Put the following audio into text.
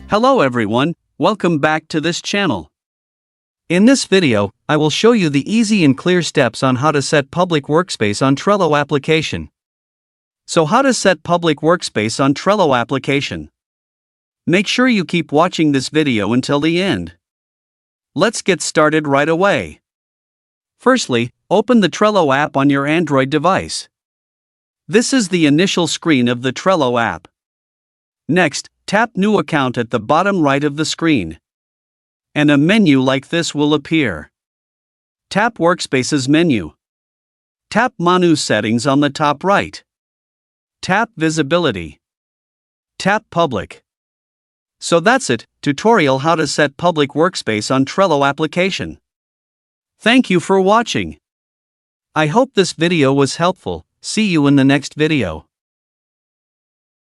Hello everyone, welcome back to this channel. In this video, I will show you the easy and clear steps on how to set public workspace on Trello application. So how to set public workspace on Trello application? Make sure you keep watching this video until the end. Let's get started right away. Firstly, open the Trello app on your Android device. This is the initial screen of the Trello app. Next, tap New Account at the bottom right of the screen. And a menu like this will appear. Tap Workspaces menu. Tap Menu Settings on the top right. Tap Visibility. Tap Public. So that's it, tutorial how to set public workspace on Trello application. Thank you for watching. I hope this video was helpful. See you in the next video.